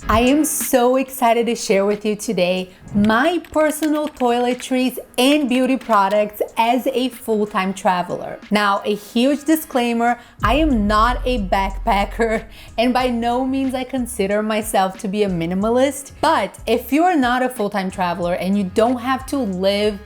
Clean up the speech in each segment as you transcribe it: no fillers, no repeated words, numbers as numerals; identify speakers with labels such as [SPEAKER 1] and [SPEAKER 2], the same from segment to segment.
[SPEAKER 1] I am so excited to share with you today my personal toiletries and beauty products as a full-time traveler. Now, a huge disclaimer, I am not a backpacker and by no means I consider myself to be a minimalist, but if you're not a full-time traveler and you don't have to live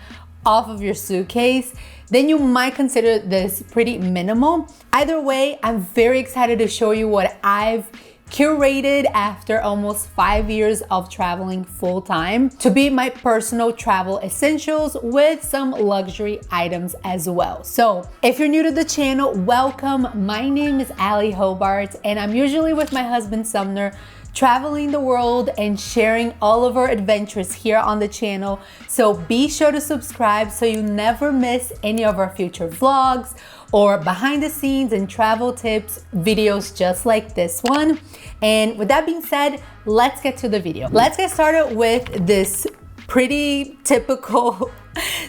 [SPEAKER 1] off of your suitcase, then you might consider this pretty minimal. Either way, I'm very excited to show you what I've curated after almost 5 years of traveling full-time to be my personal travel essentials with some luxury items as well. So if you're new to the channel, welcome. My name is Ali Hobarts and I'm usually with my husband Sumner traveling the world and sharing all of our adventures here on the channel. So be sure to subscribe so you never miss any of our future vlogs or behind the scenes and travel tips videos just like this one. And with that being said, let's get to the video. Let's get started with this pretty typical,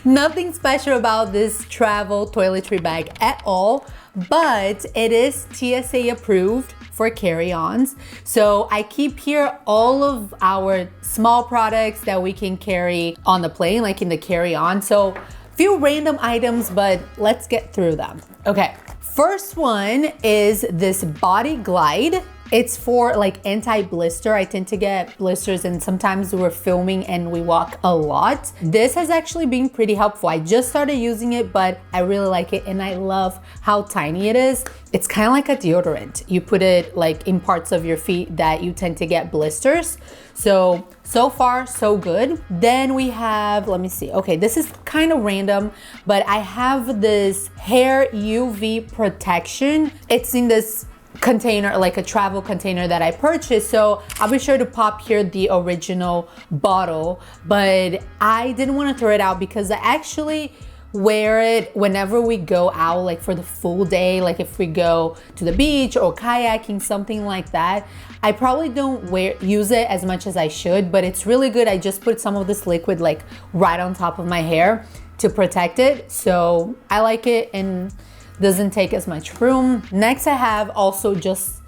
[SPEAKER 1] nothing special about this travel toiletry bag at all, but it is TSA approved for carry-ons. So I keep here all of our small products that we can carry on the plane, like in the carry-on. So few random items, but let's get through them. Okay, first one is this body glide. It's for like anti-blister. I tend to get blisters and sometimes we're filming and we walk a lot. This has actually been pretty helpful. I just started using it, but I really like it and I love how tiny it is. It's kind of like a deodorant. You put it like in parts of your feet that you tend to get blisters. So far, so good. Then we have, let me see. Okay, this is kind of random, but I have this hair UV protection. It's in this container, like a travel container that I purchased. So I'll be sure to pop here the original bottle, but I didn't want to throw it out because I actually wear it whenever we go out, like for the full day, like if we go to the beach or kayaking, something like that. I probably don't use it as much as I should, but it's really good. I just put some of this liquid like right on top of my hair to protect it. So I like it and doesn't take as much room. Next, I have also just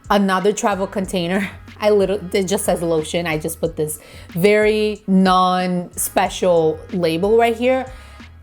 [SPEAKER 1] another travel container. It just says lotion. I just put this very non-special label right here.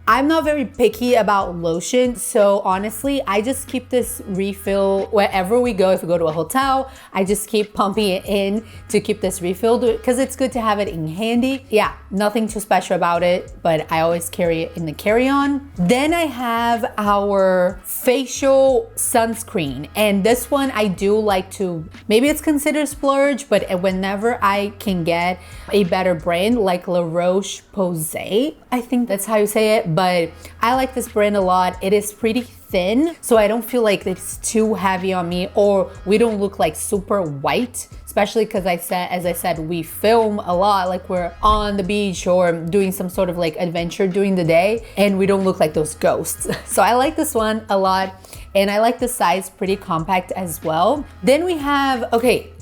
[SPEAKER 1] I'm not very picky about lotion, so honestly, I just keep this refill wherever we go. If we go to a hotel, I just keep pumping it in to keep this refilled because it's good to have it in handy. Yeah, nothing too special about it, but I always carry it in the carry-on. Then I have our facial sunscreen, and this one I do like to, maybe it's considered splurge, but whenever I can get a better brand like La Roche-Posay, I think that's how you say it, but I like this brand a lot. It is pretty thin, so I don't feel like it's too heavy on me or we don't look like super white, especially because as I said, we film a lot, like we're on the beach or doing some sort of like adventure during the day and we don't look like those ghosts. So I like this one a lot and I like the size, pretty compact as well. Then we have, okay,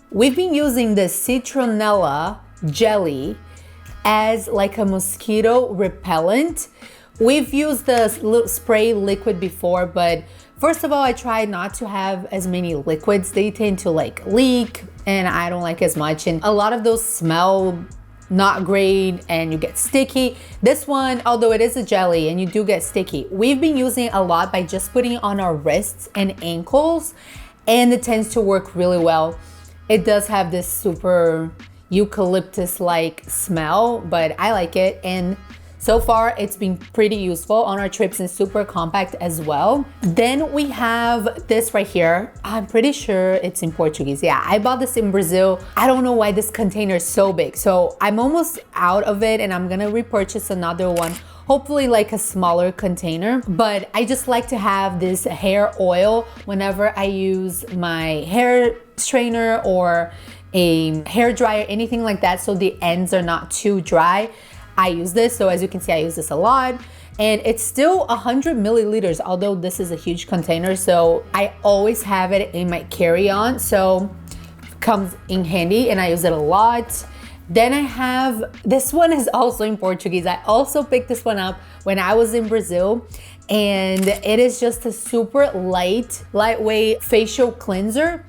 [SPEAKER 1] we've been using the citronella jelly as like a mosquito repellent. We've used the spray liquid before, but first of all, I try not to have as many liquids. They tend to like leak and I don't like as much. And a lot of those smell not great and you get sticky. This one, although it is a jelly and you do get sticky, we've been using it a lot by just putting it on our wrists and ankles and it tends to work really well. It does have this super eucalyptus-like smell, but I like it. And so far, it's been pretty useful on our trips and super compact as well. Then we have this right here. I'm pretty sure it's in Portuguese. Yeah, I bought this in Brazil. I don't know why this container is so big. So I'm almost out of it and I'm gonna repurchase another one. Hopefully like a smaller container, but I just like to have this hair oil whenever I use my hair straigner or a hair dryer, anything like that, so the ends are not too dry. I use this, so as you can see, I use this a lot. And it's still 100 milliliters, although this is a huge container, so I always have it in my carry-on, so it comes in handy and I use it a lot. Then I have, this one is also in Portuguese. I also picked this one up when I was in Brazil, and it is just a super lightweight facial cleanser.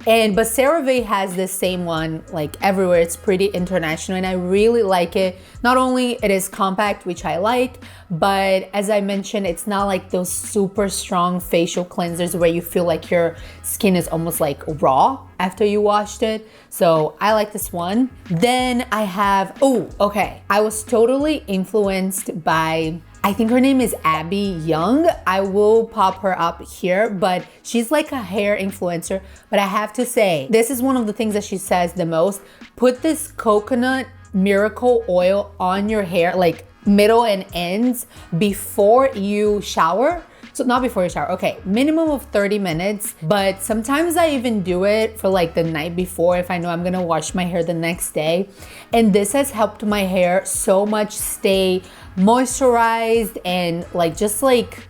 [SPEAKER 1] But CeraVe has the same one like everywhere. It's pretty international and I really like it. Not only it is compact, which I like, but as I mentioned, it's not like those super strong facial cleansers where you feel like your skin is almost like raw after you washed it. So I like this one. Then I have, oh, okay. I was totally influenced by, I think her name is Abby Young. I will pop her up here, but she's like a hair influencer. But I have to say, this is one of the things that she says the most. Put this coconut miracle oil on your hair, like middle and ends before you shower. So not before you shower, okay, minimum of 30 minutes, but sometimes I even do it for like the night before if I know I'm gonna wash my hair the next day. And this has helped my hair so much stay moisturized and like just like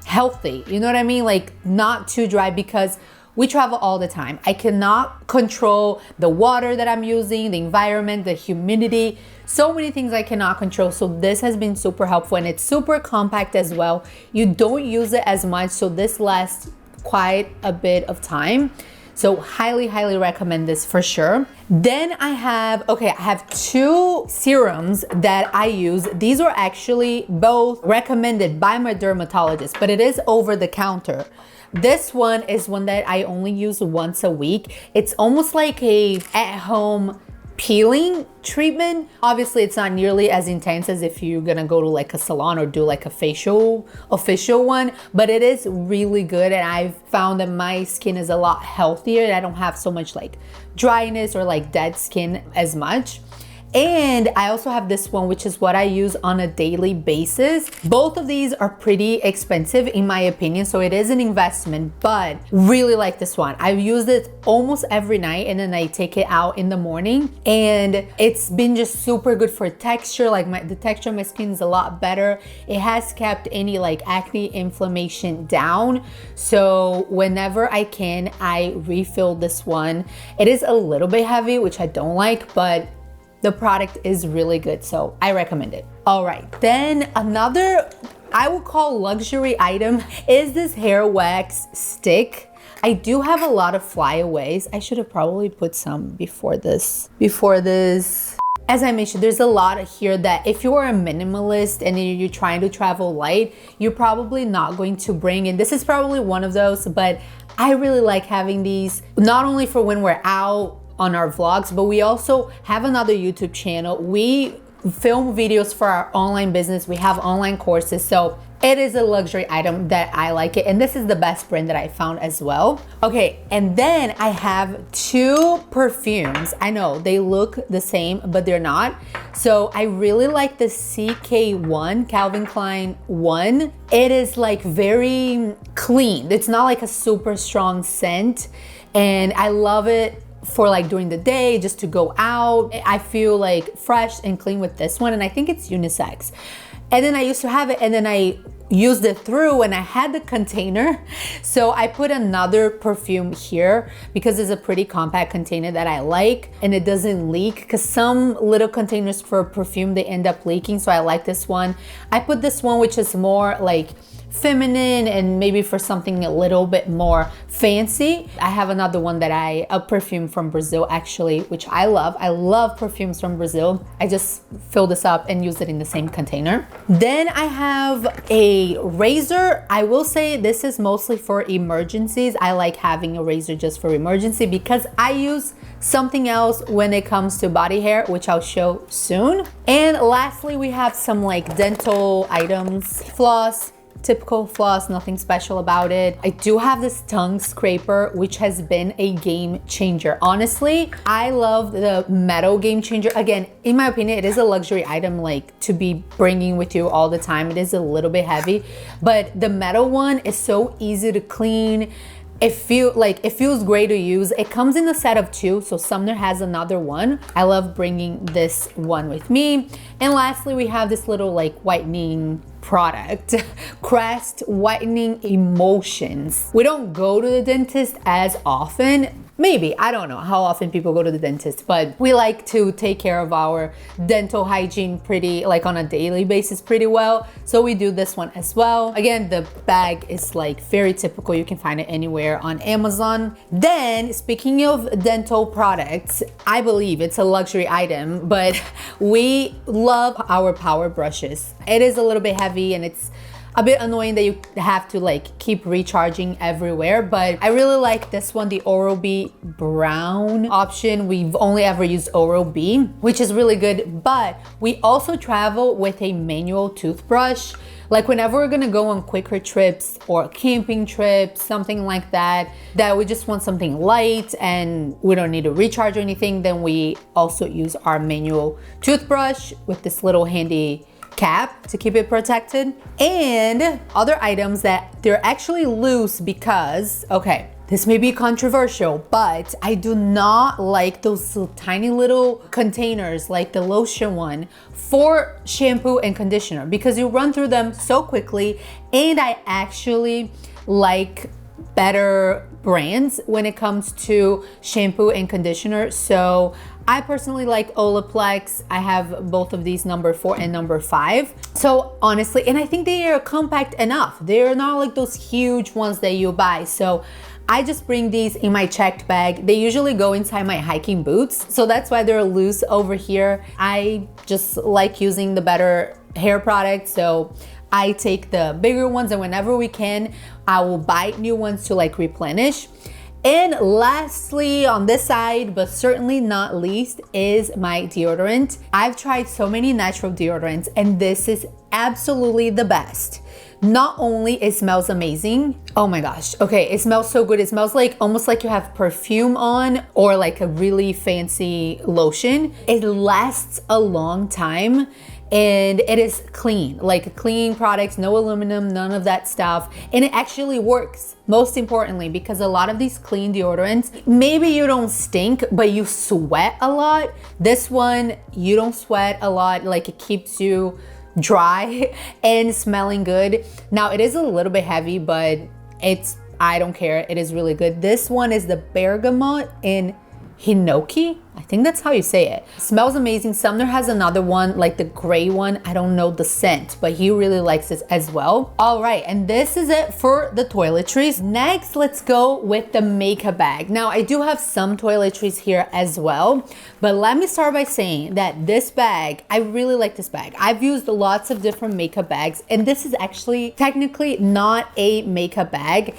[SPEAKER 1] healthy, you know what I mean? Like not too dry, because we travel all the time. I cannot control the water that I'm using, the environment, the humidity, so many things I cannot control. So this has been super helpful and it's super compact as well. You don't use it as much, so this lasts quite a bit of time. So highly, highly recommend this for sure. Then I have 2 serums that I use. These are actually both recommended by my dermatologist, but it is over the counter. This one is one that I only use once a week. It's almost like a at-home peeling treatment. Obviously, it's not nearly as intense as if you're gonna go to like a salon or do like a facial official one, but it is really good. And I've found that my skin is a lot healthier. I don't have so much like dryness or like dead skin as much. And I also have this one, which is what I use on a daily basis. Both of these are pretty expensive in my opinion, so it is an investment, but really like this one. I've used it almost every night and then I take it out in the morning, and it's been just super good for texture. Like the texture of my skin is a lot better. It has kept any like acne inflammation down. So whenever I can, I refill this one. It is a little bit heavy, which I don't like, but the product is really good, so I recommend it. All right, then another, I would call luxury item is this hair wax stick. I do have a lot of flyaways. I should have probably put some before this. As I mentioned, there's a lot here that if you are a minimalist and you're trying to travel light, you're probably not going to bring in. This is probably one of those, but I really like having these, not only for when we're out on our vlogs, but we also have another YouTube channel. We film videos for our online business. We have online courses, so it is a luxury item that I like it, and this is the best brand that I found as well. Okay, and then I have 2 perfumes. I know they look the same, but they're not. So I really like the CK1, Calvin Klein 1. It is like very clean. It's not like a super strong scent, and I love it for like during the day, just to go out. I feel like fresh and clean with this one, and I think it's unisex. And then I used to have it, and then I used it through and I had the container. So I put another perfume here because it's a pretty compact container that I like and it doesn't leak, because some little containers for perfume, they end up leaking. So I like this one. I put this one, which is more like feminine and maybe for something a little bit more fancy. I have another one that a perfume from Brazil actually, which I love. I love perfumes from Brazil. I just fill this up and use it in the same container. Then I have a razor. I will say this is mostly for emergencies. I like having a razor just for emergency because I use something else when it comes to body hair, which I'll show soon. And lastly, we have some like dental items, floss, typical floss, nothing special about it. I do have this tongue scraper, which has been a game changer. Honestly, I love the metal game changer. Again, in my opinion, it is a luxury item like to be bringing with you all the time. It is a little bit heavy, but the metal one is so easy to clean. It feels great to use. It comes in a set of 2, so Sumner has another one. I love bringing this one with me. And lastly, we have this little like whitening product, Crest Whitening Emulsions. We don't go to the dentist as often. Maybe, I don't know how often people go to the dentist, but we like to take care of our dental hygiene pretty, like on a daily basis pretty well. So we do this one as well. Again, the bag is like very typical. You can find it anywhere on Amazon. Then speaking of dental products, I believe it's a luxury item, but we love our power brushes. It is a little bit heavy and it's a bit annoying that you have to like keep recharging everywhere, but I really like this one, the Oral-B brown option. We've only ever used Oral-B, which is really good, but we also travel with a manual toothbrush. Like whenever we're gonna go on quicker trips or camping trips, something like that, that we just want something light and we don't need to recharge or anything, then we also use our manual toothbrush with this little handy cap to keep it protected. And other items that they're actually loose because, okay, this may be controversial, but I do not like those tiny little containers like the lotion one for shampoo and conditioner because you run through them so quickly. And I actually like better brands when it comes to shampoo and conditioner. So I personally like Olaplex. I have both of these, number 4 and number 5. So honestly, and I think they are compact enough. They're not like those huge ones that you buy. So I just bring these in my checked bag. They usually go inside my hiking boots. So that's why they're loose over here. I just like using the better hair products. So I take the bigger ones, and whenever we can, I will buy new ones to like replenish. And lastly, on this side, but certainly not least, is my deodorant. I've tried so many natural deodorants, and this is absolutely the best. Not only it smells amazing, oh my gosh, okay, it smells so good. It smells like almost like you have perfume on or like a really fancy lotion. It lasts a long time. And it is clean, like clean products, no aluminum, none of that stuff. And it actually works, most importantly, because a lot of these clean deodorants, maybe you don't stink, but you sweat a lot. This one, you don't sweat a lot, like it keeps you dry and smelling good. Now it is a little bit heavy, but I don't care, it is really good. This one is the Bergamot in Hinoki. I think that's how you say it. Smells amazing. Sumner has another one, like the gray one. I don't know the scent, but he really likes this as well. All right, and this is it for the toiletries. Next, let's go with the makeup bag. Now, I do have some toiletries here as well, but let me start by saying that this bag, I really like this bag. I've used lots of different makeup bags, and this is actually technically not a makeup bag.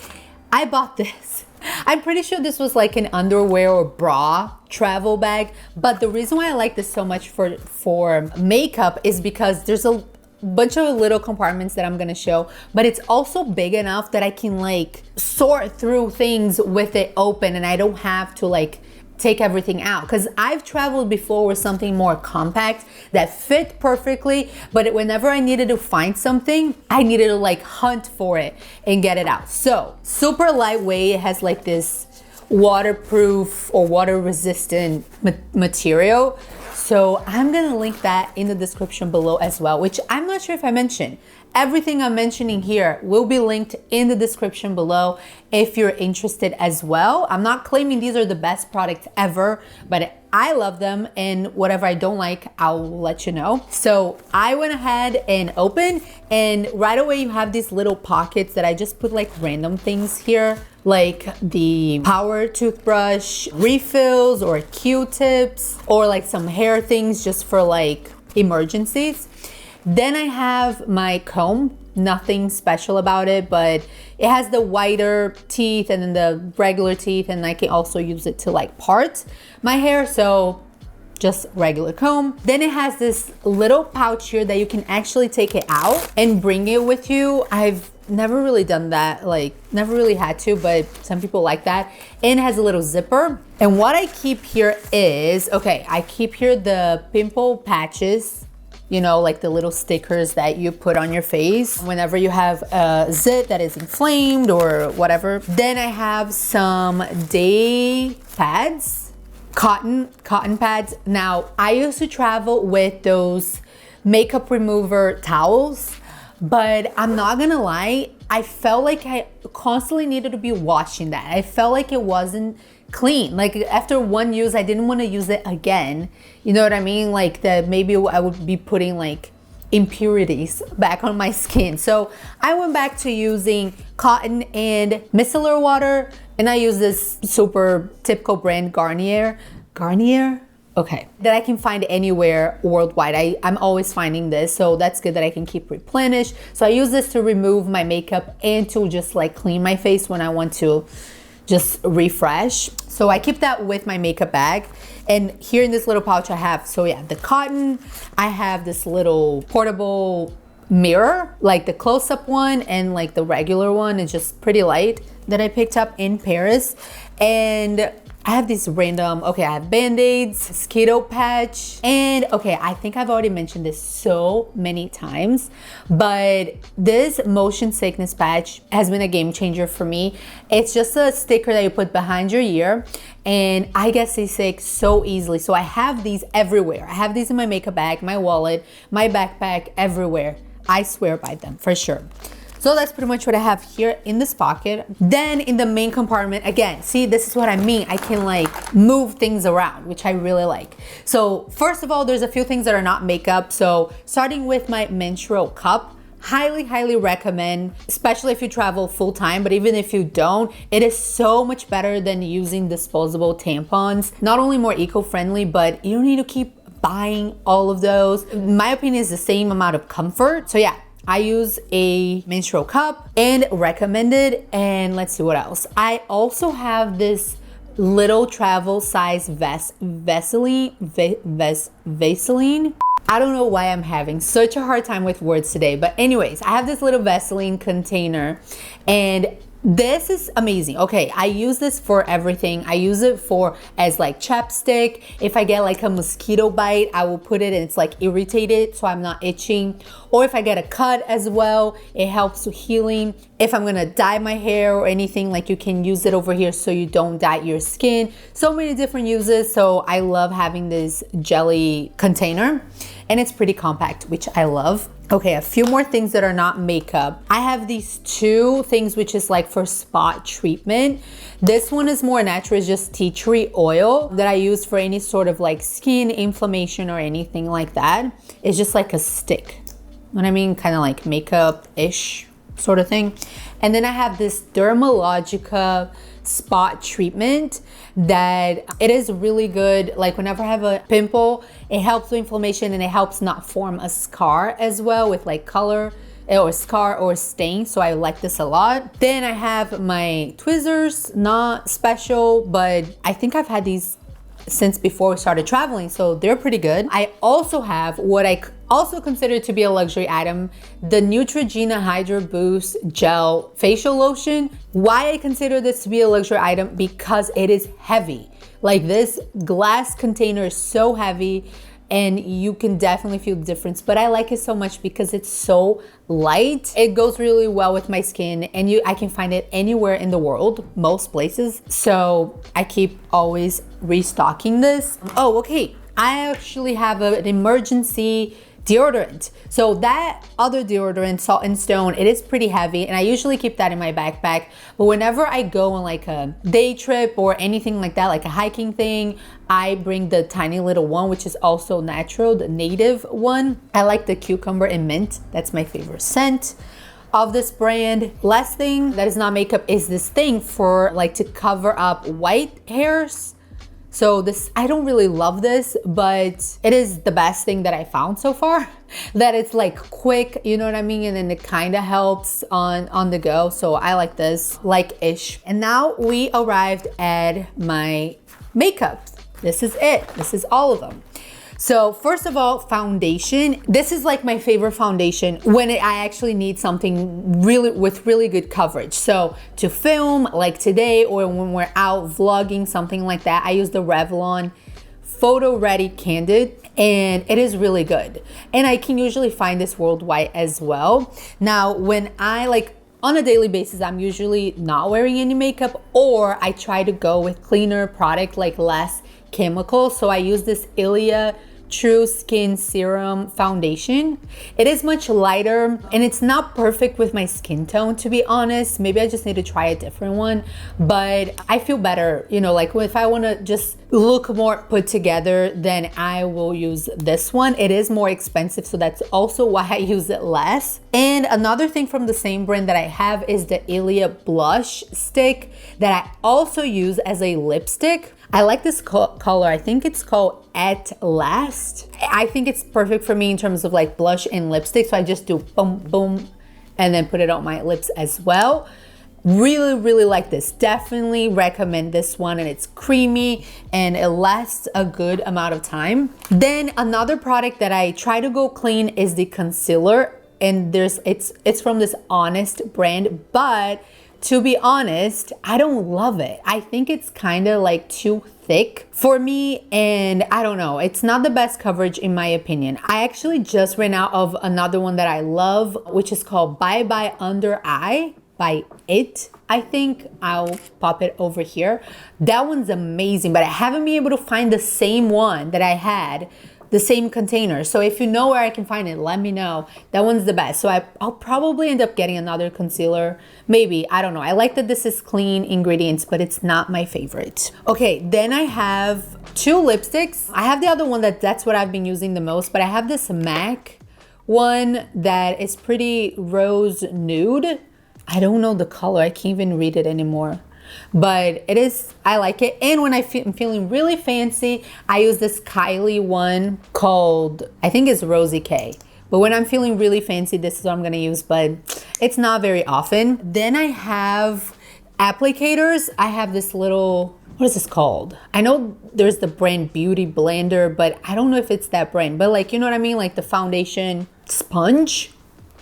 [SPEAKER 1] I bought this. I'm pretty sure this was like an underwear or bra travel bag, but the reason why I like this so much for makeup is because there's a bunch of little compartments that I'm gonna show, but it's also big enough that I can like sort through things with it open and I don't have to like take everything out, because I've traveled before with something more compact that fit perfectly, but whenever I needed to find something, I needed to like hunt for it and get it out. So super lightweight, it has like this waterproof or water resistant material. So I'm gonna link that in the description below as well, which I'm not sure if I mentioned. Everything I'm mentioning here will be linked in the description below if you're interested as well. I'm not claiming these are the best products ever, but I love them, and whatever I don't like, I'll let you know. So I went ahead and opened, and right away you have these little pockets that I just put like random things here, like the power toothbrush refills or Q-tips or like some hair things just for like emergencies. Then I have my comb, nothing special about it, but it has the whiter teeth and then the regular teeth, and I can also use it to like part my hair, so just regular comb. Then it has this little pouch here that you can actually take it out and bring it with you. I've never really done that, like never really had to, but some people like that. And it has a little zipper. And what I keep here is, okay, I keep here the pimple patches, you know, like the little stickers that you put on your face whenever you have a zit that is inflamed or whatever. Then I have some day pads, cotton pads. Now, I used to travel with those makeup remover towels, but I'm not gonna lie, I felt like I constantly needed to be washing that. I felt like it wasn't clean. Like after one use, I didn't want to use it again. You know what I mean? Like that maybe I would be putting like impurities back on my skin. So I went back to using cotton and micellar water, and I use this super typical brand Garnier. Okay, that I can find anywhere worldwide. I'm always finding this, so that's good that I can keep replenished. So I use this to remove my makeup and to just like clean my face when I want to just refresh. So I keep that with my makeup bag. And here in this little pouch I have, so yeah, the cotton. I have this little portable mirror, like the close-up one and like the regular one. It's just pretty light that I picked up in Paris. And I have these random, okay, I have Band-Aids, mosquito patch, and okay, I think I've already mentioned this so many times, but this motion sickness patch has been a game changer for me. It's just a sticker that you put behind your ear, and I get seasick so easily. So I have these everywhere. I have these in my makeup bag, my wallet, my backpack, everywhere. I swear by them, for sure. So that's pretty much what I have here in this pocket. Then in the main compartment, again, see, this is what I mean. I can like move things around, which I really like. So first of all, there's a few things that are not makeup. So starting with my menstrual cup, highly recommend, especially if you travel full time, but even if you don't, it is so much better than using disposable tampons. Not only more eco-friendly, but you don't need to keep buying all of those. In my opinion, is the same amount of comfort. So yeah, I use a menstrual cup and recommend it. And let's see what else. I also have this little travel size Vaseline. I don't know why I'm having such a hard time with words today, but anyways, I have this little Vaseline container, and this is amazing. Okay, I use this for everything. I use it for as like chapstick. If I get like a mosquito bite, I will put it and it's like irritated so I'm not itching. Or if I get a cut as well, it helps with healing. If I'm gonna dye my hair or anything, like you can use it over here so you don't dye your skin. So many different uses. So I love having this jelly container, and it's pretty compact, which I love. Okay, a few more things that are not makeup. I have these two things which is like for spot treatment. This one is more natural, it's just tea tree oil that I use for any sort of like skin inflammation or anything like that. It's just like a stick. What I mean, kind of like makeup-ish sort of thing. And then I have this Dermalogica spot treatment that it is really good. Like whenever I have a pimple, it helps with inflammation and it helps not form a scar as well with like color or scar or stain. So I like this a lot. Then I have my tweezers, not special, but I think I've had these since before we started traveling, so they're pretty good. I also have what I also consider to be a luxury item, the Neutrogena Hydro Boost Gel Facial Lotion. Why I consider this to be a luxury item? Because it is heavy. Like this glass container is so heavy, and you can definitely feel the difference, but I like it so much because it's so light. It goes really well with my skin, and I can find it anywhere in the world, most places. So I keep always restocking this. Oh, okay. I actually have an emergency deodorant. So that other deodorant, Salt and Stone, it is pretty heavy, and I usually keep that in my backpack. But whenever I go on like a day trip or anything like that, like a hiking thing, I bring the tiny little one, which is also natural, the native one. I like the cucumber and mint. That's my favorite scent of this brand. Last thing that is not makeup is this thing for like to cover up white hairs. So this, I don't really love this, but it is the best thing that I found so far. That it's like quick, you know what I mean? And then it kind of helps on the go. So I like this, like-ish. And now we arrived at my makeup. This is it. This is all of them. So first of all, foundation. This is like my favorite foundation when I actually need something really with really good coverage. So to film like today, or when we're out vlogging, something like that, I use the Revlon Photo Ready Candid, and it is really good. And I can usually find this worldwide as well. Now, when I like on a daily basis, I'm usually not wearing any makeup, or I try to go with cleaner product, like less chemicals. So I use this Ilia True Skin Serum Foundation. It is much lighter and it's not perfect with my skin tone, to be honest. Maybe I just need to try a different one, but I feel better, you know, like if I want to just look more put together, then I will use this one. It is more expensive, so that's also why I use it less. And another thing from the same brand that I have is the Ilia blush stick that I also use as a lipstick. I like this color. I think it's called At Last. I think it's perfect for me in terms of like blush and lipstick. So I just do boom, boom, and then put it on my lips as well. Really, really like this. Definitely recommend this one, and it's creamy and it lasts a good amount of time. Then another product that I try to go clean is the concealer, and it's from this Honest brand, but to be honest, I don't love it. I think it's kind of like too thick for me, and I don't know. It's not the best coverage in my opinion. I actually just ran out of another one that I love, which is called Bye Bye Under Eye by It. I think I'll pop it over here. That one's amazing, but I haven't been able to find the same one that I had, the same container. So if you know where I can find it, let me know. That one's the best. So I'll probably end up getting another concealer. Maybe, I don't know. I like that this is clean ingredients, but it's not my favorite. Okay, then I have two lipsticks. I have the other one that's what I've been using the most, but I have this MAC one that is pretty rose nude. I don't know the color. I can't even read it anymore. But it is, I like it. And when I'm feeling really fancy, I use this Kylie one called, I think it's Rosy K. But when I'm feeling really fancy, this is what I'm gonna use, but it's not very often. Then I have applicators. I have this little, what is this called? I know there's the brand Beauty Blender, but I don't know if it's that brand. But like, you know what I mean? Like the foundation sponge.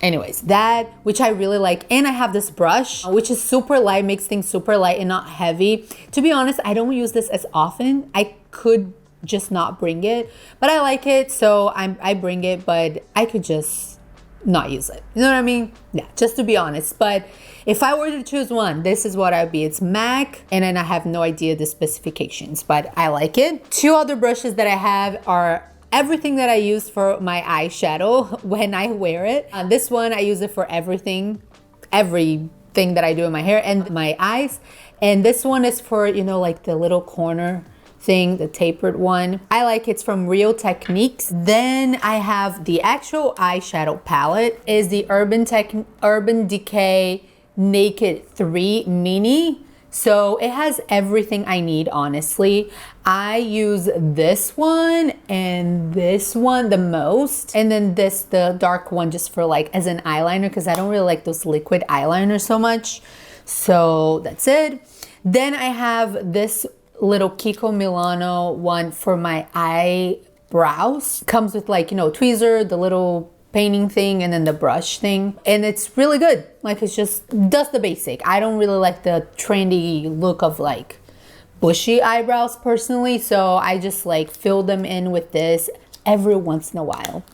[SPEAKER 1] Anyways, that, which I really like. And I have this brush, which is super light, makes things super light and not heavy. To be honest, I don't use this as often. I could just not bring it, but I like it, so I bring it, but I could just not use it. You know what I mean? Yeah, just to be honest. But if I were to choose one, this is what I'd be. It's MAC, and then I have no idea the specifications, but I like it. Two other brushes that I have are everything that I use for my eyeshadow when I wear it. This one, I use it for everything that I do in my hair and my eyes. And this one is for, you know, like the little corner thing, the tapered one. I like it's from Real Techniques. Then I have the actual eyeshadow palette is the Urban Decay Naked 3 Mini. So it has everything I need, honestly. I use this one and this one the most. And then this, the dark one, just for like as an eyeliner, because I don't really like those liquid eyeliners so much. So that's it. Then I have this little Kiko Milano one for my eyebrows. Comes with like, you know, tweezer, the little painting thing, and then the brush thing, and it's really good. Like, it's just does the basic. I don't really like the trendy look of like bushy eyebrows personally, so I just like fill them in with this every once in a while.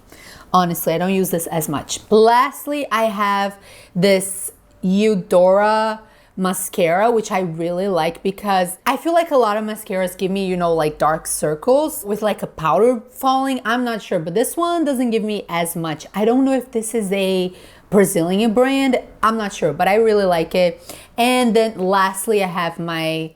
[SPEAKER 1] Honestly, I don't use this as much. Lastly, I have this Eudora mascara, which I really like because I feel like a lot of mascaras give me, you know, like dark circles with like a powder falling. I'm not sure, but this one doesn't give me as much. I don't know if this is a Brazilian brand. I'm not sure, but I really like it. And then lastly, I have my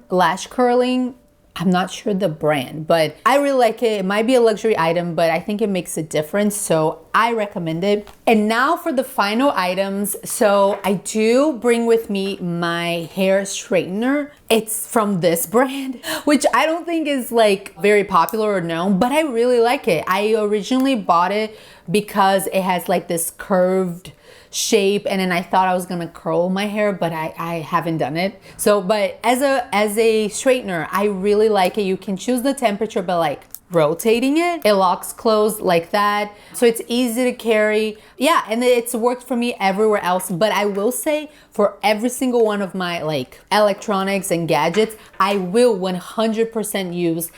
[SPEAKER 1] lash curling. I'm not sure the brand, but I really like it. It might be a luxury item, but I think it makes a difference, so I recommend it. And now for the final items. So I do bring with me my hair straightener. It's from this brand, which I don't think is like very popular or known, but I really like it. I originally bought it because it has like this curved shape, and then I thought I was gonna curl my hair, but I haven't done it. So, but as a straightener, I really like it. You can choose the temperature, but like rotating it locks closed like that, so it's easy to carry. Yeah, and it's worked for me everywhere else. But I will say, for every single one of my like electronics and gadgets, I will 100% use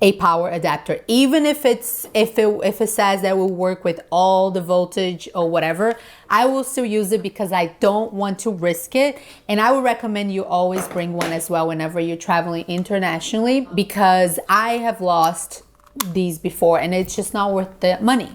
[SPEAKER 1] a power adapter, even if it says that will work with all the voltage or whatever. I will still use it because I don't want to risk it. And I would recommend you always bring one as well whenever you're traveling internationally, because I have lost these before and it's just not worth the money.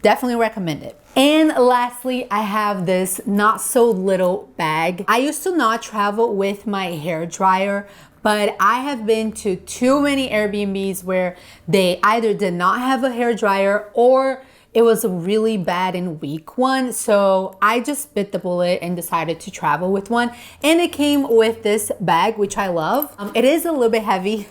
[SPEAKER 1] Definitely recommend it. And lastly, I have this not so little bag. I used to not travel with my hair dryer, but I have been to too many Airbnbs where they either did not have a hair dryer or it was a really bad and weak one. So I just bit the bullet and decided to travel with one. And it came with this bag, which I love. It is a little bit heavy.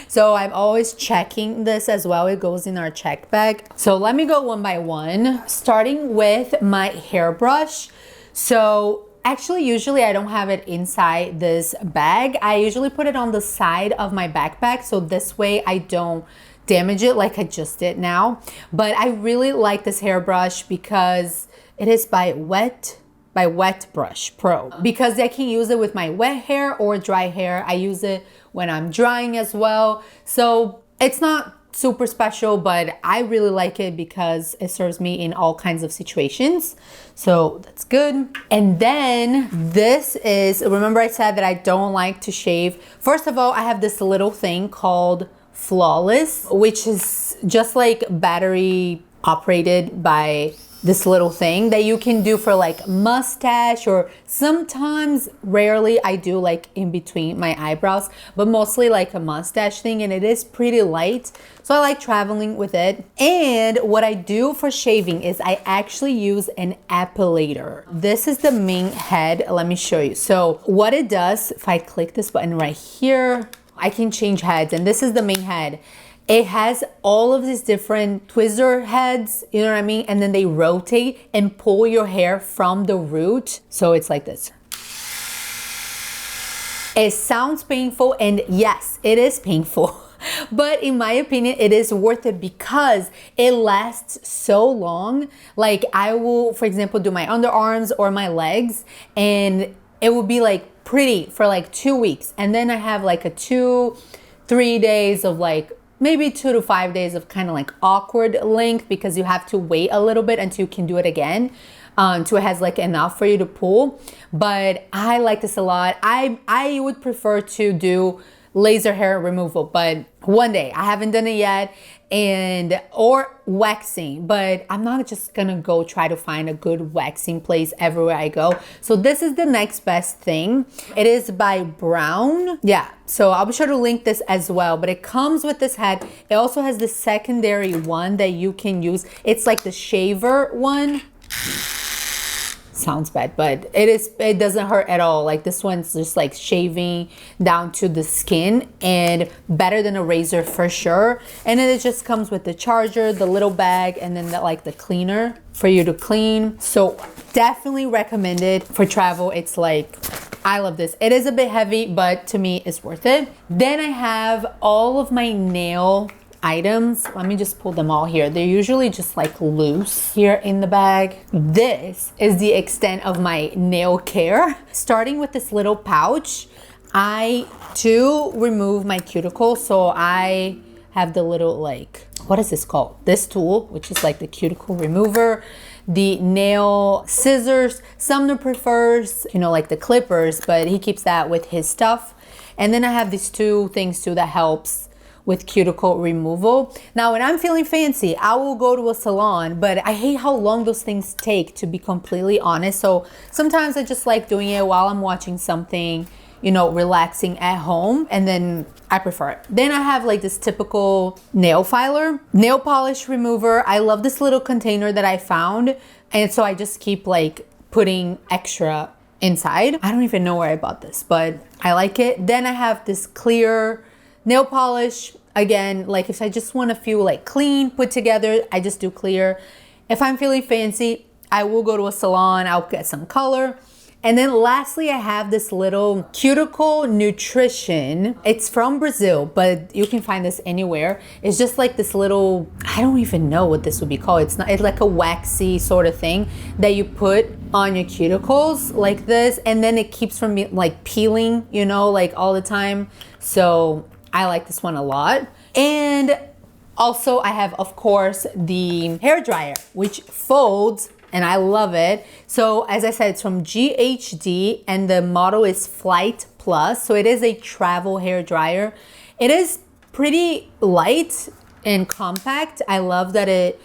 [SPEAKER 1] So I'm always checking this as well. It goes in our check bag. So let me go one by one, starting with my hairbrush. So actually, usually I don't have it inside this bag. I usually put it on the side of my backpack. So this way I don't damage it like I just did now. But I really like this hairbrush because it is by Wet Brush Pro, because I can use it with my wet hair or dry hair. I use it when I'm drying as well. So it's not super special, but I really like it because it serves me in all kinds of situations. So that's good. And then this is, remember I said that I don't like to shave. First of all, I have this little thing called Flawless, which is just like battery operated by this little thing that you can do for like mustache, or sometimes, rarely, I do like in between my eyebrows, but mostly like a mustache thing, and it is pretty light. So I like traveling with it. And what I do for shaving is I actually use an epilator. This is the main head. Let me show you. So what it does, if I click this button right here, I can change heads, and this is the main head. It has all of these different tweezer heads, you know what I mean? And then they rotate and pull your hair from the root. So it's like this. It sounds painful, and yes, it is painful. But in my opinion, it is worth it because it lasts so long. Like I will, for example, do my underarms or my legs, and it will be like pretty for like 2 weeks. And then I have like a 2-3 days of like, maybe 2 to 5 days of kind of like awkward length, because you have to wait a little bit until you can do it again, until it has like enough for you to pull. But I like this a lot. I would prefer to do laser hair removal, but one day, I haven't done it yet, or waxing, but I'm not just gonna go try to find a good waxing place everywhere I go. So this is the next best thing. It is by Brown. Yeah, so I'll be sure to link this as well, but it comes with this head. It also has the secondary one that you can use. It's like the shaver one. Sounds bad, but it doesn't hurt at all. Like this one's just like shaving down to the skin, and better than a razor for sure. And then it just comes with the charger, the little bag, and then the cleaner for you to clean. So definitely recommend it for travel. It's like, I love this. It is a bit heavy, but to me it's worth it. Then I have all of my nail items. Let me just pull them all here. They're usually just like loose here in the bag. This is the extent of my nail care. Starting with this little pouch, I do remove my cuticles. So I have the little like, what is this called? This tool, which is like the cuticle remover, the nail scissors. Sumner prefers, like the clippers, but he keeps that with his stuff. And then I have these two things too that helps with cuticle removal. Now, when I'm feeling fancy, I will go to a salon, but I hate how long those things take, to be completely honest. So sometimes I just like doing it while I'm watching something, relaxing at home, and then I prefer it. Then I have like this typical nail filer, nail polish remover. I love this little container that I found, and so I just keep like putting extra inside. I don't even know where I bought this, but I like it. Then I have this clear nail polish. Again, like if I just want a few like clean, put together, I just do clear. If I'm feeling fancy, I will go to a salon, I'll get some color. And then lastly, I have this little cuticle nutrition. It's from Brazil, but you can find this anywhere. It's just like this little, I don't even know what this would be called. It's like a waxy sort of thing that you put on your cuticles like this. And then it keeps from like peeling, like all the time. So I like this one a lot. And also I have, of course, the hair dryer, which folds, and I love it. So as I said, it's from GHD, and the model is Flight Plus. So it is a travel hair dryer. It is pretty light. and compact. I love that it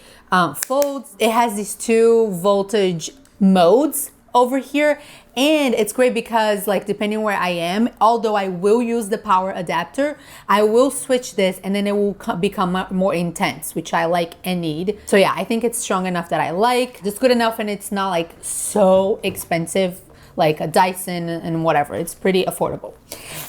[SPEAKER 1] folds. It has these 2 voltage modes over here, and it's great because like depending where I am, although I will use the power adapter, I will switch this and then it will become more intense, which I like and need. So yeah, I think it's strong enough that I like. Just good enough, and it's not like so expensive like a Dyson and whatever. It's pretty affordable.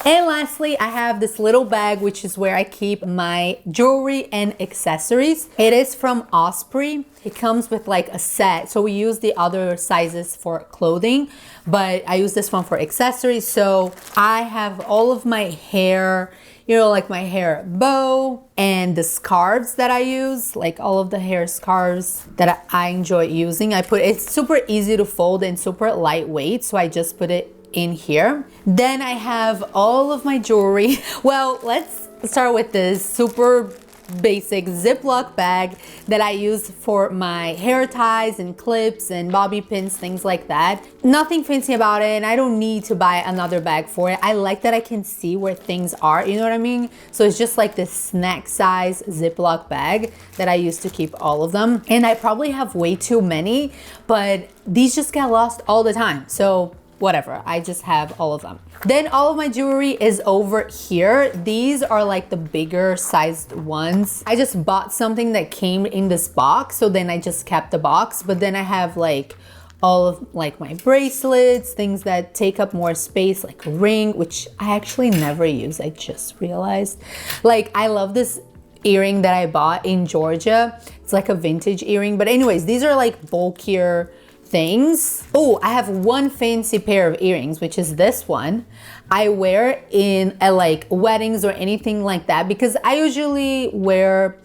[SPEAKER 1] And lastly, I have this little bag, which is where I keep my jewelry and accessories. It is from Osprey. It comes with like a set. So we use the other sizes for clothing, but I use this one for accessories. So I have all of my hair, you know, like my hair bow and the scarves that I use, like all of the hair scarves that I enjoy using. It's super easy to fold and super lightweight. So I just put it in here. Then I have all of my jewelry. Well, let's start with this super basic Ziploc bag that I use for my hair ties and clips and bobby pins, things like that. Nothing fancy about it, and I don't need to buy another bag for it. I like that I can see where things are, you know what I mean? So it's just like this snack size Ziploc bag that I use to keep all of them. And I probably have way too many, but these just get lost all the time. So whatever, I just have all of them. Then all of my jewelry is over here. These are like the bigger sized ones. I just bought something that came in this box, so then I just kept the box. But then I have like all of like my bracelets, things that take up more space, like a ring, which I actually never use, I just realized. Like I love this earring that I bought in Georgia. It's like a vintage earring, but anyways, these are like bulkier things. Oh, I have one fancy pair of earrings, which is this one. I wear in like weddings or anything like that because I usually wear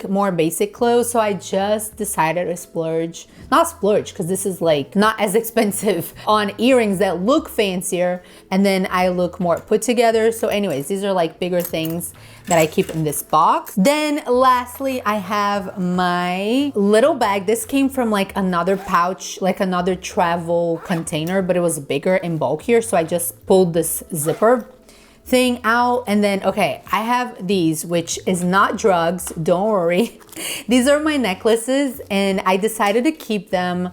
[SPEAKER 1] more basic clothes. So I just decided to not splurge because this is like not as expensive on earrings that look fancier, and then I look more put together. So anyways, these are like bigger things that I keep in this box. Then lastly, I have my little bag. This came from like another pouch, like another travel container, but it was bigger and bulkier. So I just pulled this zipper thing out. And then, okay, I have these, which is not drugs, don't worry. These are my necklaces, and I decided to keep them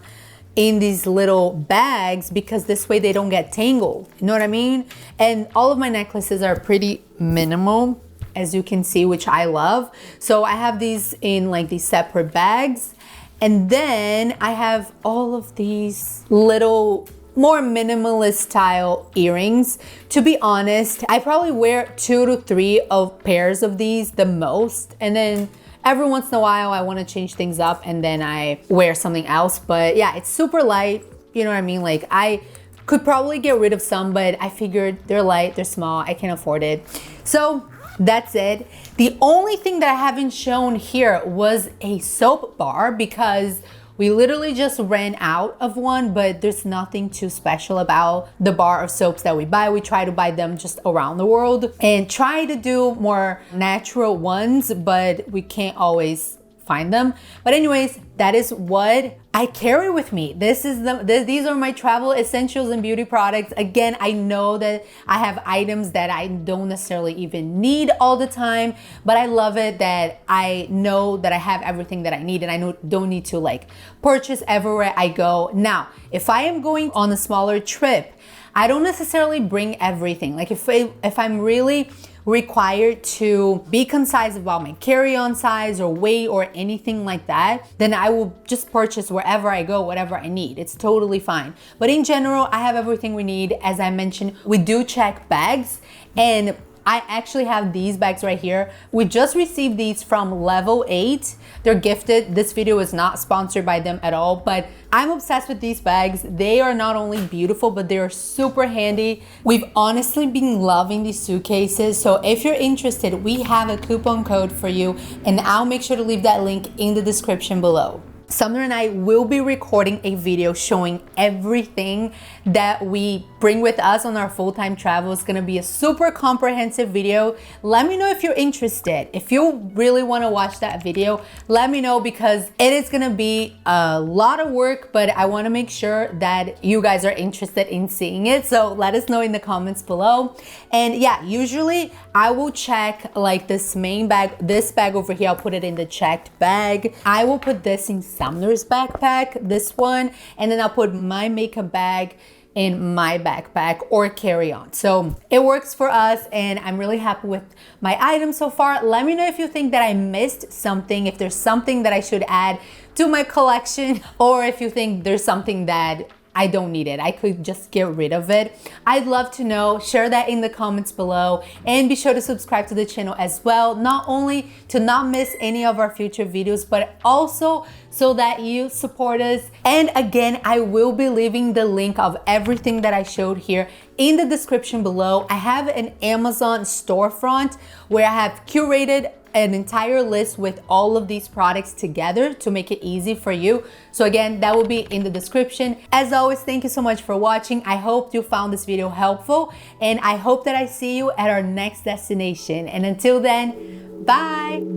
[SPEAKER 1] in these little bags because this way they don't get tangled, you know what I mean? And all of my necklaces are pretty minimal, as you can see, which I love. So I have these in like these separate bags. And then I have all of these little more minimalist style earrings. To be honest, I probably wear 2 to 3 pairs of these the most, and then every once in a while I want to change things up and then I wear something else. But yeah, it's super light, you know what I mean? Like I could probably get rid of some, but I figured they're light, they're small, I can afford it. So that's it. The only thing that I haven't shown here was a soap bar because we literally just ran out of one, but there's nothing too special about the bar of soaps that we buy. We try to buy them just around the world and try to do more natural ones, but we can't always find them. But anyways, that is what I carry with me. These are my travel essentials and beauty products. Again, I know that I have items that I don't necessarily even need all the time, but I love it that I know that I have everything that I need and I don't need to like purchase everywhere I go. Now, if I am going on a smaller trip, I don't necessarily bring everything. Like if I'm really required to be concise about my carry-on size or weight or anything like that, then I will just purchase wherever I go, whatever I need. It's totally fine. But in general, I have everything we need. As I mentioned, we do check bags, and I actually have these bags right here. We just received these from Level 8. They're gifted. This video is not sponsored by them at all, but I'm obsessed with these bags. They are not only beautiful, but they are super handy. We've honestly been loving these suitcases. So if you're interested, we have a coupon code for you, and I'll make sure to leave that link in the description below. Sumner and I will be recording a video showing everything that we bring with us on our full-time travel. It's gonna be a super comprehensive video. Let me know if you're interested. If you really wanna watch that video, let me know, because it is gonna be a lot of work, but I wanna make sure that you guys are interested in seeing it. So let us know in the comments below. And yeah, usually I will check like this main bag, this bag over here, I'll put it in the checked bag. I will put this in Sumner's backpack, this one, and then I'll put my makeup bag in my backpack or carry-on. So it works for us, and I'm really happy with my items so far. Let me know if you think that I missed something, if there's something that I should add to my collection, or if you think there's something that I don't need it, I could just get rid of it. I'd love to know. Share that in the comments below, and be sure to subscribe to the channel as well, not only to not miss any of our future videos, but also so that you support us. And again, I will be leaving the link of everything that I showed here in the description below. I have an Amazon storefront where I have curated an entire list with all of these products together to make it easy for you. So again, that will be in the description. As always, thank you so much for watching. I hope you found this video helpful, and I hope that I see you at our next destination. And until then, bye.